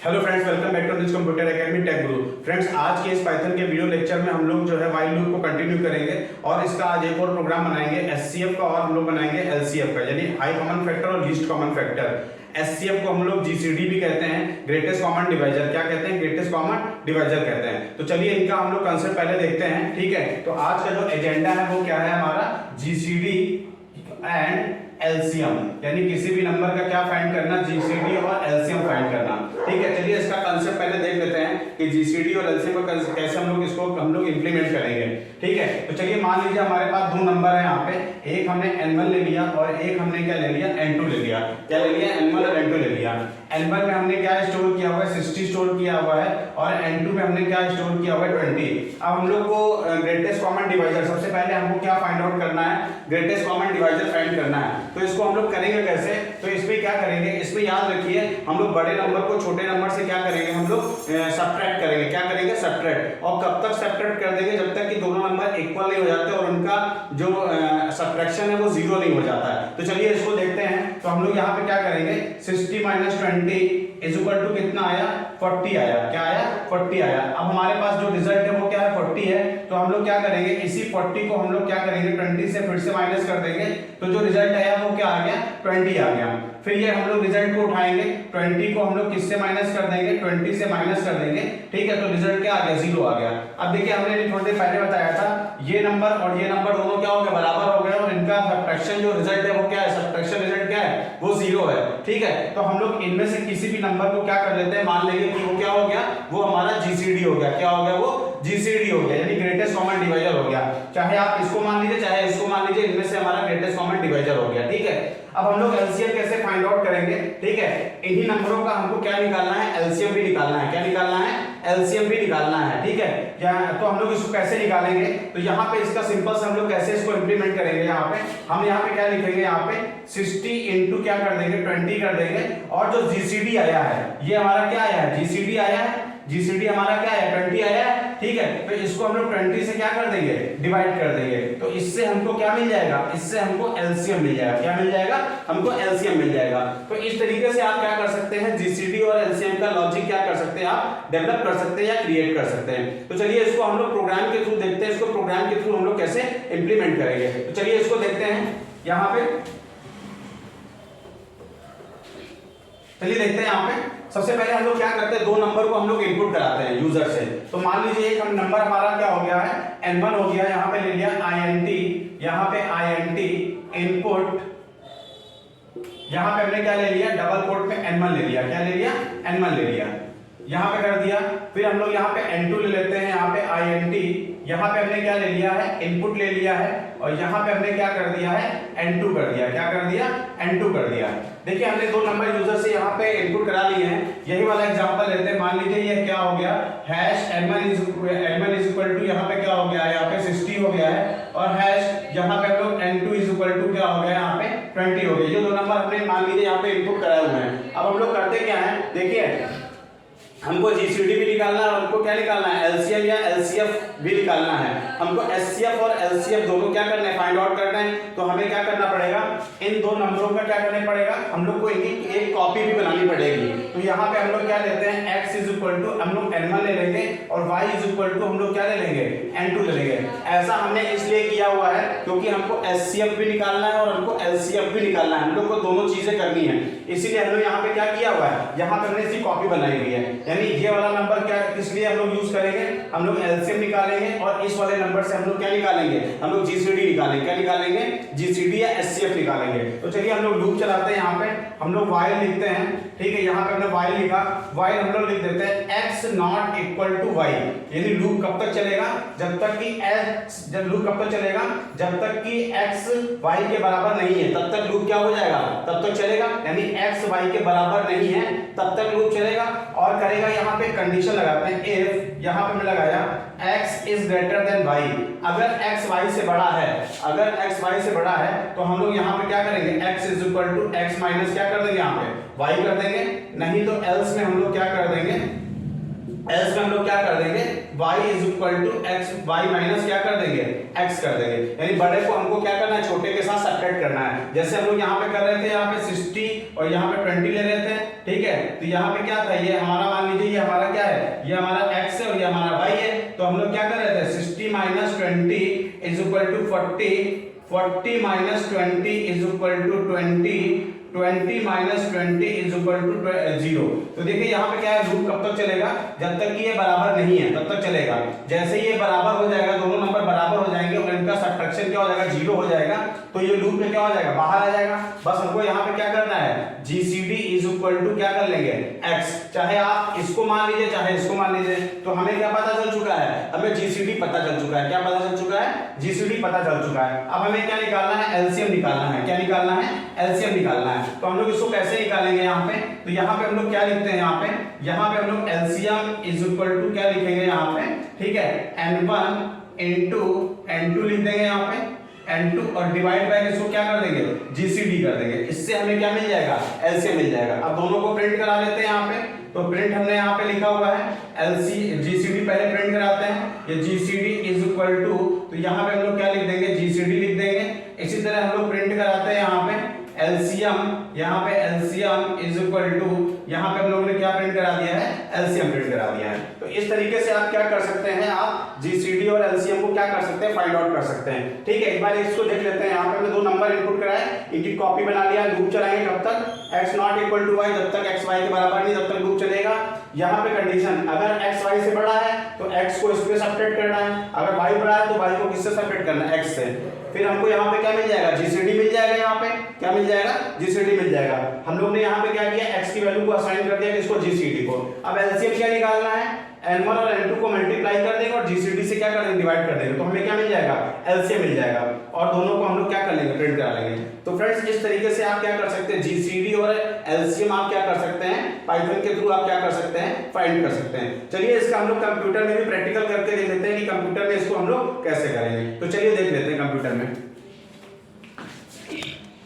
Hello friends, welcome back to this computer academy tech guru. Friends, आज के इस Python के वीडियो लेक्चर में हम लोग जो है व्हाइल लूप को कंटिन्यू करेंगे और इसका आज एक और प्रोग्राम बनाएंगे एचसीएफ का, और हम लोग बनाएंगे एलसीएफ का, यानी हाई कॉमन फैक्टर और लीस्ट कॉमन फैक्टर। एचसीएफ को हम लोग जीसीडी भी कहते हैं, ग्रेटेस्ट कॉमन डिवाइजर। क्या कहते हैं? ग्रेटेस्ट कॉमन डिवाइजर कहते हैं। तो चलिए इनका हम लोग कंसेप्ट पहले देखते हैं, ठीक है। तो आज का जो एजेंडा है वो क्या है हमारा? जीसीडी एंड एलसीएम, यानी किसी भी नंबर का क्या फाइंड करना? जीसीडी और एलसीएम फाइंड करना, ठीक है। चलिए इसका कांसेप्ट पहले देख लेते हैं कि जीसीडी और एलसीएम को कैसे हम लोग इंप्लीमेंट करेंगे, ठीक है। तो चलिए मान लीजिए हमारे पास दो नंबर है यहाँ पे, एक हमने n1 ले लिया और एक हमने क्या ले लिया? n2 ले लिया। क्या ले लिया? n1 और n2 ले लिया। n1 में हमने क्या स्टोर किया हुआ है? 60 स्टोर किया हुआ है, और n2 में हमने क्या स्टोर किया हुआ है? 20। अब हम लोग को ग्रेटेस्ट कॉमन डिवाइजर, सबसे पहले हमको क्या फाइंड आउट करना है? ग्रेटेस्ट कॉमन डिवाइजर फाइंड करना है। तो इसको हम लोग करेंगे कैसे? तो इसमें क्या करेंगे? इसमें याद रखिए, हम लोग बड़े नंबर को छोटे नंबर से क्या करेंगे? हम लोग सब्ट्रैक्ट करेंगे। क्या करेंगे? सब्ट्रैक्ट। और कब तक सब्ट्रैक्ट कर देंगे? जब तक कि दोनों नंबर इक्वल नहीं हो जाते और उनका जो सब्ट्रैक्शन है वो जीरो नहीं हो जाता है। तो चलिए इसको देखते हैं। तो हम लोग यहाँ पे क्या करेंगे? 60 माइनस 20 इज इक्वल टू कितना आया? 40 आया। क्या आया? 40 आया। अब हमारे पास जो रिजल्ट है वो क्या है? 40 है। तो हम लोग क्या करेंगे? इसी 40 को हम लोग क्या करेंगे? 20 से फिर से माइनस कर देंगे। तो जो रिजल्ट आया वो क्या आ गया? 20 आ गया। फिर ये हम लोग रिजल्ट को उठाएंगे, 20 को हम लोग किससे माइनस कर देंगे? 20 से माइनस कर देंगे, ठीक है। तो रिजल्ट क्या आ गया? 0 आ गया। अब देखिए हमने थोड़ी देर पहले बताया था, ये नंबर और ये नंबर दोनों क्या हो गए? बराबर हो गए, और इनका सब्ट्रैक्शन जो रिजल्ट है वो क्या है? सब्ट्रैक्शन रिजल्ट क्या है? वो 0 है, ठीक है। तो हम लोग इनमें से किसी भी नंबर को क्या कर लेते हैं? मान लेंगे कि वो क्या हो गया? वो हमारा जीसीडी हो गया। क्या हो गया? वो जीसीडी हो गया, यानी ग्रेटेस्ट कॉमन डिवाइजर हो गया। चाहे आप इसको मान लीजिए, चाहे इसको मान लीजिए, इनमें से हमारा ग्रेटेस्ट कॉमन डिवाइजर हो गया, ठीक है। अब हम लोग एलसीएम कैसे फाइंड आउट करेंगे, ठीक है। इन्हीं नंबरों का हमको क्या निकालना है? एलसीएम भी निकालना है। क्या निकालना है? एलसीएम भी निकालना है, ठीक है। तो हम लोग इसको कैसे निकालेंगे? तो यहाँ पे इसका सिंपल से हम लोग कैसे इसको इंप्लीमेंट करेंगे? यहाँ पे हम यहाँ पे क्या लिखेंगे? यहाँ पे 60 इंटू क्या कर देंगे? 20 कर देंगे। और जो जीसीडी आया है, ये हमारा क्या आया है? जीसीडी आया है। जीसीडी हमारा क्या है? 20 आया है, ठीक है। तो इसको हम लोग 20 से क्या कर देंगे? डिवाइड कर देंगे। तो इससे हमको क्या मिल जाएगा? इससे हमको एलसीएम मिल जाएगा। क्या मिल जाएगा? हमको एलसीएम मिल जाएगा। तो इस तरीके से आप क्या कर सकते हैं? जीसीडी और एलसीएम का लॉजिक क्या कर सकते हैं? आप डेवलप कर सकते हैं या क्रिएट कर सकते हैं। तो चलिए इसको हम लोग प्रोग्राम के थ्रू देखते हैं, इसको प्रोग्राम के थ्रू हम लोग कैसे इंप्लीमेंट करेंगे। तो चलिए इसको देखते हैं। यहाँ पे चलिए देखते हैं। यहाँ पे सबसे पहले हम लोग क्या करते हैं? दो नंबर को हम लोग इनपुट कराते हैं यूजर से। तो मान लीजिए एक हम नंबर हमारा क्या हो गया है? n1 हो गया। यहाँ पे ले लिया int, यहाँ पे int इनपुट, यहाँ पे हमने क्या ले लिया? डबल कोट में n1 ले लिया। क्या ले लिया? n1 ले लिया, यहाँ पे कर दिया। फिर हम लोग यहाँ पे n2 ले लेते हैं, यहाँ पे int, यहाँ पे हमने क्या ले लिया है? इनपुट ले लिया है, और यहाँ पे हमने क्या कर दिया है? n2 कर दिया। क्या कर दिया? n2 कर दिया। देखिए हमने दो नंबर यूजर से यहाँ पे इनपुट करा लिए हैं। यही वाला एग्जांपल लेते हैं। मान लीजिए ये क्या हो गया? Hash n1 is equal to, यहाँ पे क्या हो गया है? यहाँ पे 60 हो गया है, और हैश यहाँ पे हम लोग n2 इज इक्वल टू क्या हो गया? यहाँ पे 20 हो गया। ये दो नंबर हमने मान लीजिए यहाँ पे इनपुट कराए हुए हैं। अब हम लोग करते क्या है? देखिए हमको जीसीडी भी निकालना है और हमको क्या निकालना है? एलसीएम या एलसीएफ भी निकालना है। हमको एचसीएफ और एलसीएफ दोनों क्या करना है? फाइंड आउट करना है। तो हमें क्या करना पड़ेगा? इन दो नंबरों का क्या करना पड़ेगा? हम लोग को इनकी एक कॉपी भी बनानी पड़ेगी। तो यहाँ पे हम लोग क्या लेते हैं? x इज इक्वल टू हम लोग n1 ले लेंगे, और y इज इक्वल टू हम लोग क्या ले लेंगे? n2 ले लेंगे। ऐसा हमने इसलिए किया हुआ है क्योंकि हमको एचसीएफ भी निकालना है और हमको एलसीएफ भी निकालना है। हम लोग को दोनों चीजें करनी है, इसीलिए हम लोग यहाँ पे क्या किया हुआ है? यहाँ पे हमने इसकी कॉपी बनाई हुई है। यानी ये वाला नंबर क्या किस लिए हम लोग यूज करेंगे? हम लोग एलसीएम निकालेंगे, और इस वाले नंबर से हम लोग क्या निकालेंगे? हम लोग जीसीडी निकालेंगे। क्या निकालेंगे? जीसीडी या एचसीएफ निकालेंगे। तो चलिए हम लोग लूप चलाते हैं। यहाँ पे हम लोग while लिखते हैं, ठीक है। यहाँ पे हमने while लिखा, while हम लोग लिख देते हैं x not equal to y, यानी लूप कब तक चलेगा? जब तक कि लूप कब तक चलेगा? जब तक कि x y के बराबर नहीं है, तब तक लूप क्या हो जाएगा? तब तक चलेगा। यानी x y के बराबर नहीं है तब तक लूप चलेगा। और करेगा यहाँ पे कंडीशन लगाते हैं, इफ यहाँ पे मैं लगाया x is greater than y, अगर x y से बड़ा है, अगर x y से बड़ा है तो हम लोग यहाँ पे क्या करेंगे? x is equal to x minus क्या कर देंगे? यहाँ पे y कर देंगे। नहीं तो एल्स में हम लोग क्या कर देंगे? एल्स में हम लोग क्या कर देंगे, y is equal to x, y minus क्या कर देंगे, x कर देंगे। यानी बड़े को हमको क्या करना है, छोटे के साथ सब्ट्रैक्ट करना है। जैसे हम लोग यहाँ पे कर रहे थे, यहाँ पे 60 और यहाँ पे 20 ले रहे थे, ठीक है। तो यहाँ पे क्या था, ये हमारा मान लीजिए ये हमारा क्या है, ये हमारा x है और ये हमारा y है। तो हम लोग क्या कर रहे थे, 60 minus 20 is equal to 40, 40 minus 20 is equal to 20, 20 minus 20 is equal to 0। तो देखिए यहाँ पे क्या है, लूप कब तक चलेगा, जब तक कि ये बराबर नहीं है तब तक चलेगा। जैसे ये बराबर हो जाएगा, दोनों नंबर बराबर हो जाएंगे और इनका सब्ट्रैक्शन क्या हो जाएगा, 0 हो जाएगा, तो ये लूप में क्या हो जाएगा, बाहर आ जाएगा। बस हमको यहाँ पे क्या करना है, GCD इज इक्वल टू क्या कर लेंगे, x। चाहे आप इसको मान लीजिए चाहे इसको मान लीजिए। तो हमें क्या पता चल चुका है, हमें GCD पता चल चुका है। क्या पता चल चुका है, GCD पता चल चुका है। अब हमें क्या निकालना है, LCM निकालना है। क्या निकालना है, LCM निकालना है। तो हम लोग इसको कैसे निकालेंगे यहाँ पे, तो यहाँ पे हम लोग क्या लिखते हैं, यहाँ पे हम लोग LCM इज इक्वल टू क्या लिखेंगे यहाँ पे, ठीक है, N1 इंटू N2 लिख देंगे यहाँ पे, N2 और डिवाइड बाय इसको क्या कर देंगे, GCD कर देंगे। इससे हमें क्या मिल जाएगा, LCM मिल जाएगा। अब दोनों को प्रिंट करा लेते हैं यहाँ पे। तो प्रिंट हमने यहाँ पे लिखा हुआ है GCD पहले प्रिंट कराते हैं, ये GCD इज इक्वल टू, तो यहाँ पे हम लोग क्या लिख देंगे, GCD लिख देंगे। इसी तरह हम लोग प्रिंट कराते हैं यहाँ पे LCM, यहाँ पे LCM इज इक्वल टू, यहाँ पे हम लोगों ने क्या प्रिंट करा दिया है, LCM प्रिंट करा दिया है। तो इस तरीके से आप क्या कर सकते हैं, आप GCD और LCM को क्या कर सकते हैं, फाइंड आउट कर सकते हैं। ठीक है, एक बार इसको देख लेते हैं। यहाँ पे हमने दो नंबर इनपुट कराए, इनकी कॉपी बना लिया, लूप चलाएंगे कब तक, x not equal to y, जब तक x y के बराबर नहीं तब तक लूप चलेगा। यहाँ पे कंडीशन, अगर x y से बड़ा है तो x को इसमें सब्ट्रैक्ट करना है, अगर y बड़ा है तो y को किससे सब्ट्रैक्ट करना है, x से। फिर हमको यहाँ पे क्या मिल जाएगा, GCD मिल जाएगा। यहाँ पे क्या मिल जाएगा, GCD मिल जाएगा। हम लोग ने यहाँ पे क्या किया, x की वैल्यू को असाइन कर दिया किसको, GCD को। अब LCM क्या निकालना है, N1 और N2 को मल्टीप्लाई कर देंगे और GCD से क्या कर देंगे, डिवाइड कर देंगे। तो हमें क्या मिल जाएगा, LCM मिल जाएगा। और दोनों को हम लोग क्या कर लेंगे, प्रिंट करा लेंगे। तो फ्रेंड्स इस तरीके से आप क्या कर सकते हैं, GCD और LCM आप क्या कर सकते हैं, पाइथन के थ्रू आप क्या कर सकते हैं, फाइंड कर सकते हैं। चलिए इसका हम लोग कंप्यूटर में भी प्रैक्टिकल करके देख लेते हैं कि कंप्यूटर में इसको हम लोग कैसे करेंगे। तो चलिए देख लेते हैं कंप्यूटर में।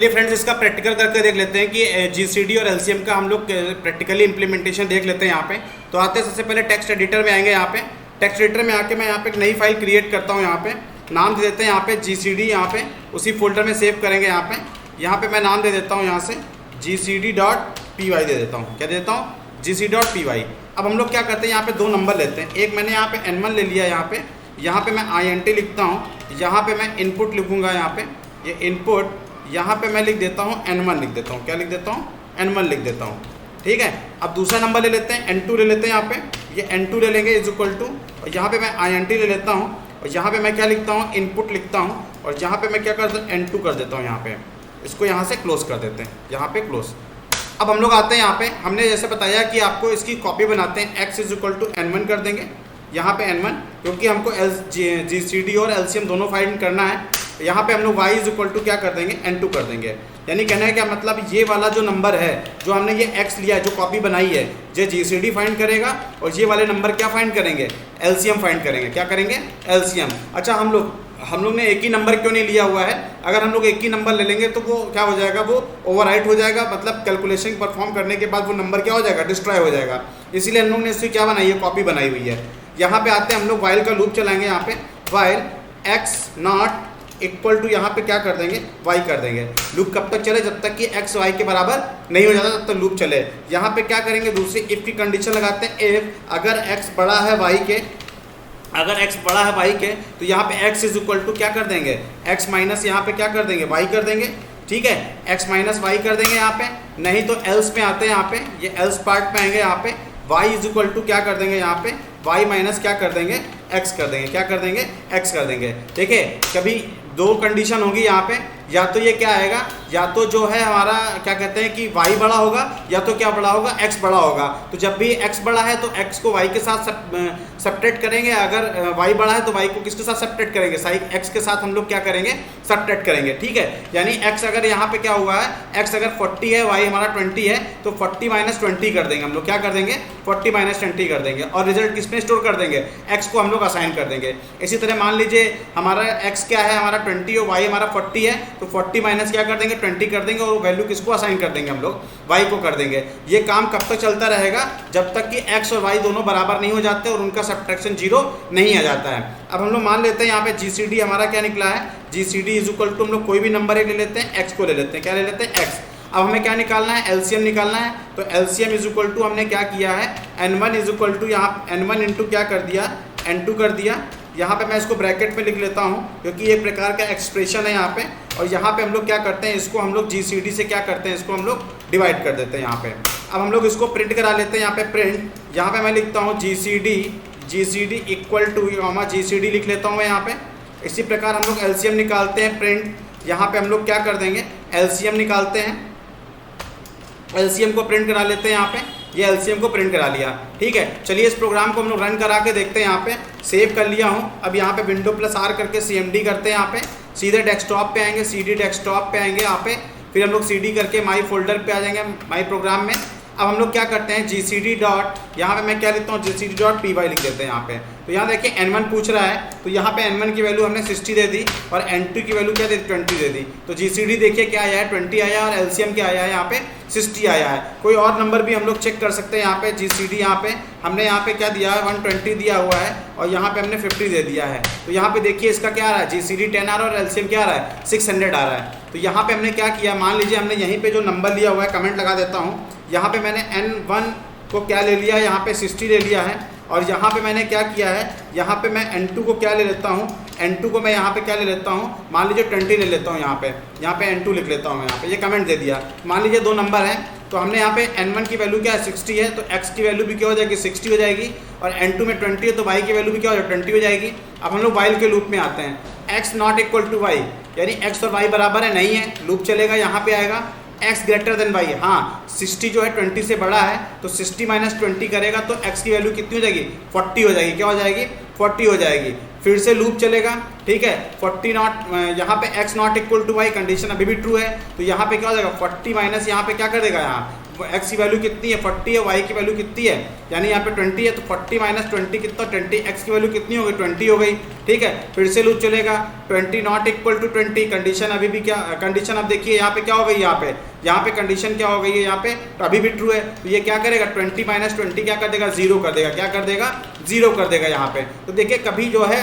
चलिए फ्रेंड्स इसका प्रैक्टिकल करके देख लेते हैं कि GCD और LCM का हम लोग प्रैक्टिकली इंप्लीमेंटेशन देख लेते हैं। यहाँ पे तो आते हैं, सबसे पहले टेक्स्ट एडिटर में आएंगे। यहाँ पे टेक्स्ट एडिटर में आके मैं यहाँ पे एक नई फाइल क्रिएट करता हूँ। यहाँ पे नाम दे देते हैं यहाँ पे GCD, यहाँ पे उसी फोल्डर में सेव करेंगे। यहाँ पे मैं नाम दे देता हूँ यहाँ से GCD.py दे देता हूँ। क्या देता हूँ, GCD.py। अब हम लोग क्या करते हैं, यहाँ पे दो नंबर लेते हैं। एक मैंने यहाँ पे N1 ले लिया, यहाँ पे मैं INT लिखता हूँ। यहाँ पे मैं इनपुट लिखूंगा, यहाँ पे ये इनपुट, यहाँ पे मैं लिख देता हूँ N1 लिख देता हूँ। क्या लिख देता हूँ, N1 लिख देता हूँ। ठीक है, अब दूसरा नंबर ले लेते हैं, N2 ले लेते हैं। यहाँ पे ये N2 ले लेंगे इज इक्वल टू, और यहाँ पे मैं INT ले लेता हूँ और यहाँ पे मैं क्या लिखता हूँ, इनपुट लिखता हूँ। और यहाँ पे मैं क्या करता हूँ, N2 कर देता हूँ। यहाँ पे इसको यहाँ से क्लोज कर देते हैं, यहाँ पे क्लोज। अब हम लोग आते हैं यहाँ पे, हमने जैसे बताया कि आपको इसकी कॉपी बनाते हैं, x is equal to N1 कर देंगे। यहाँ पे N1, क्योंकि हमको GCD और LCM दोनों फाइंड करना है। यहाँ पे हम लोग y इज इक्वल टू क्या कर देंगे, N2 कर देंगे। यानी कहना है क्या मतलब, ये वाला जो नंबर है जो हमने ये x लिया है, जो कॉपी बनाई है, ये GCD फाइंड करेगा और ये वाले नंबर क्या फाइंड करेंगे, LCM फाइंड करेंगे। क्या करेंगे, LCM। अच्छा हम लोग ने एक ही नंबर क्यों नहीं लिया हुआ है, अगर हम लोग एक ही नंबर ले लेंगे तो वो क्या हो जाएगा, वो ओवरराइट हो जाएगा, मतलब कैलकुलेशन परफॉर्म करने के बाद वो नंबर क्या हो जाएगा, डिस्ट्रॉय हो जाएगा। इसीलिए हम लोग ने इसकी क्या बनाई है, कॉपी बनाई हुई है। यहाँ पे आते हैं हम लोग, वाइल का लूप चलाएंगे। यहाँ पे while x not equal to, यहाँ पे क्या कर देंगे, y कर देंगे। लूप कब तक चले, जब तक कि x y के बराबर नहीं हो जाता तब तक लूप चले। यहाँ पे क्या करेंगे, दूसरी इफ की कंडीशन लगाते हैं। इफ अगर x बड़ा है y के, अगर x बड़ा है y के, तो यहाँ पे x इज इक्वल टू क्या कर देंगे, x माइनस यहाँ पे क्या कर देंगे, y कर देंगे। ठीक है, x माइनस y कर देंगे यहाँ पे। नहीं तो एल्स पे आते हैं, यहाँ पे ये एल्स पार्ट पे आएंगे। यहाँ पे y इज इक्वल टू क्या कर देंगे, यहाँ पे y माइनस क्या कर देंगे, x कर देंगे। क्या कर देंगे, x कर देंगे। देखिए कभी दो कंडीशन होगी यहाँ पे, या तो ये क्या आएगा, या तो जो है हमारा क्या कहते हैं कि y बड़ा होगा, या तो क्या बड़ा होगा, x बड़ा होगा। तो जब भी x बड़ा है तो x को y के साथ सब्ट्रैक्ट करेंगे, अगर y बड़ा है तो y को किसके साथ सब्ट्रैक्ट करेंगे, x के साथ हम लोग क्या करेंगे, सब्ट्रैक्ट करेंगे। ठीक है, यानी x अगर यहाँ पे क्या हुआ है, x अगर 40 है, y हमारा 20 है, तो 40 माइनस 20 कर देंगे हम लोग। क्या कर देंगे, 40 माइनस 20 कर देंगे और रिजल्ट किसमें स्टोर कर देंगे, x को हम लोग असाइन कर देंगे। इसी तरह मान लीजिए हमारा x क्या है, हमारा 20 और y हमारा 40 है, तो 40 माइनस क्या कर देंगे 20 कर देंगे और वैल्यू किसको असाइन कर देंगे हम लोग y को कर देंगे। ये काम कब तक चलता रहेगा, जब तक कि x और y दोनों बराबर नहीं हो जाते और उनका सब्ट्रैक्शन 0 नहीं आ जाता है। अब हम लोग मान लेते हैं यहाँ पे GCD हमारा क्या निकला है, GCD इज इक्वल टू हम लोग कोई भी नंबर एक ले लेते हैं, x को ले लेते हैं, क्या ले लेते हैं x। अब हमें क्या निकालना है, LCM निकालना है। तो LCM इज इक्वल टू हमने क्या किया है, N1 इज इक्वल टू यहाँ N1 इंटू क्या कर दिया N2 कर दिया। यहाँ पे मैं इसको ब्रैकेट में लिख लेता हूँ क्योंकि ये प्रकार का एक्सप्रेशन है यहाँ पे। और यहाँ पे हम लोग क्या करते हैं, इसको हम लोग GCD से क्या करते हैं, इसको हम लोग डिवाइड कर देते हैं यहाँ पे। अब हम लोग इसको प्रिंट करा लेते हैं यहाँ पे प्रिंट। यहाँ पे मैं लिखता हूँ GCD इक्वल टू GCD लिख लेता हूँ मैं यहाँ पे। इसी प्रकार हम लोग LCM निकालते हैं प्रिंट। यहाँ पे हम लोग क्या कर देंगे, LCM निकालते हैं, LCM को प्रिंट करा लेते हैं यहाँ पे। ये LCM को प्रिंट करा लिया, ठीक है। चलिए इस प्रोग्राम को हम लोग रन करा के देखते हैं। यहाँ पे सेव कर लिया हूँ। अब यहाँ पे विंडो प्लस R करके CMD करते हैं। यहाँ पे सीधे डेस्कटॉप पे आएंगे, CD डेस्कटॉप पे आएंगे यहाँ पे, फिर हम लोग CD करके माई फोल्डर पे आ जाएंगे, माई प्रोग्राम में। अब हम लोग क्या करते हैं, GCD डॉट, यहाँ पे मैं क्या लिखता हूँ, GCD डॉट py लिख देते हैं यहाँ पे। तो यहाँ देखिए N1 पूछ रहा है, तो यहाँ पे N1 की वैल्यू हमने 60 दे दी और N2 की वैल्यू क्या दे दी 20 दे दी। तो GCD देखिए क्या आया है 20 आया और LCM क्या आया है यहाँ पे 60 आया है। कोई और नंबर भी हम लोग चेक कर सकते हैं यहाँ पे। GCD यहाँ पे हमने यहाँ पे क्या दिया है 120 दिया हुआ है और यहाँ पे हमने 50 दे दिया है। तो यहाँ पे देखिए इसका क्या आ रहा है, GCD 10 आ रहा है और LCM क्या आ रहा है 600 आ रहा है। तो यहाँ पे हमने क्या किया, मान लीजिए हमने यहीं पे जो नंबर लिया हुआ है, कमेंट लगा देता हूँ, यहाँ पे मैंने N1 को क्या ले लिया, यहाँ पे 60 ले लिया है। और यहाँ पे मैंने क्या किया है, यहाँ पे मैं N2 को क्या ले लेता हूँ, N2 को मैं यहाँ पे क्या ले लेता हूँ, मान लीजिए 20 ले लेता हूँ। यहाँ पे N2 लिख लेता हूँ मैं यहाँ पे, ये कमेंट दे दिया। मान लीजिए दो नंबर हैं, तो हमने यहाँ पे N1 की वैल्यू क्या है 60 है, तो x की वैल्यू भी क्या हो जाएगी 60 हो जाएगी। और N2 में 20 है तो y की वैल्यू भी क्या हो जाएगी 20 हो जाएगी। अब हम लोग while के लूप में आते हैं, x not equal to y, यानी x और y बराबर है नहीं है, लूप चलेगा, यहाँ पे आएगा x ग्रेटर देन y। हाँ 60 जो है 20 से बड़ा है, तो 60 माइनस 20 करेगा तो x की वैल्यू कितनी हो जाएगी 40 हो जाएगी। क्या हो जाएगी 40 हो जाएगी। फिर से लूप चलेगा, ठीक है। 40 नॉट, यहाँ पे x not equal to y condition अभी भी ट्रू है, तो यहाँ पे क्या हो जाएगा 40 माइनस यहाँ पे क्या कर देगा, यहाँ x की वैल्यू कितनी है 40 है, y की वैल्यू कितनी है, यानी यहाँ पे 20 है, तो 40 माइनस 20 कितना 20, x की वैल्यू कितनी हो गई 20 हो गई, ठीक है। फिर से लूप चलेगा, 20 नॉट इक्वल टू 20 कंडीशन अभी भी क्या कंडीशन, अब देखिए यहाँ पे क्या हो गई, यहाँ पे कंडीशन क्या हो गई है, यहाँ पे तो अभी भी ट्रू है। तो ये क्या करेगा 20 माइनस 20 क्या कर देगा 0 कर देगा, क्या कर देगा 0 कर देगा यहाँ पे। तो देखिए कभी जो है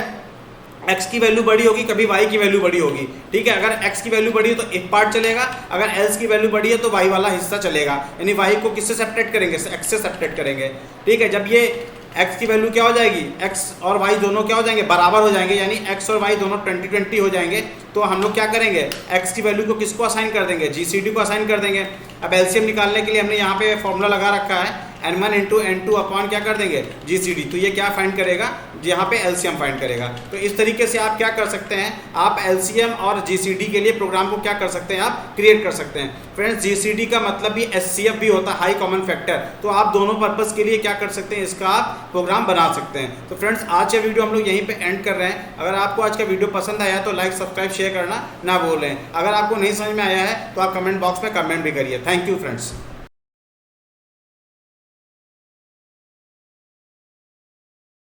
x की वैल्यू बड़ी होगी, कभी y की वैल्यू बड़ी होगी, ठीक है। अगर x की वैल्यू बड़ी है तो एक पार्ट चलेगा, अगर else की वैल्यू बड़ी है तो y वाला हिस्सा चलेगा, यानी y को किससे सेपरेट करेंगे, x से सेपरेट करेंगे, ठीक है। जब ये x की वैल्यू क्या हो जाएगी, x और y दोनों क्या हो जाएंगे बराबर हो जाएंगे, यानी x और y दोनों 20-20 हो जाएंगे, तो हम लोग क्या करेंगे x की वैल्यू को किसको असाइन कर देंगे, GCD को असाइन कर देंगे। अब LCM निकालने के लिए हमने यहाँ पे फॉर्मूला लगा रखा है, N1 इंटू N2 अपॉन क्या कर देंगे GCD, तो ये क्या फाइंड करेगा, यहाँ पे LCM फाइंड करेगा। तो इस तरीके से आप क्या कर सकते हैं, आप LCM और GCD के लिए प्रोग्राम को क्या कर सकते हैं, आप क्रिएट कर सकते हैं। फ्रेंड्स GCD का मतलब भी SCF भी होता है, हाई कॉमन फैक्टर, तो आप दोनों पर्पस के लिए क्या कर सकते हैं, इसका आप प्रोग्राम बना सकते हैं। तो फ्रेंड्स आज का वीडियो हम लोग यहीं पे एंड कर रहे हैं। अगर आपको आज का वीडियो पसंद आया तो लाइक सब्सक्राइब शेयर करना ना भूलें। अगर आपको नहीं समझ में आया है तो आप कमेंट बॉक्स में कमेंट भी करिए। Thank you friends.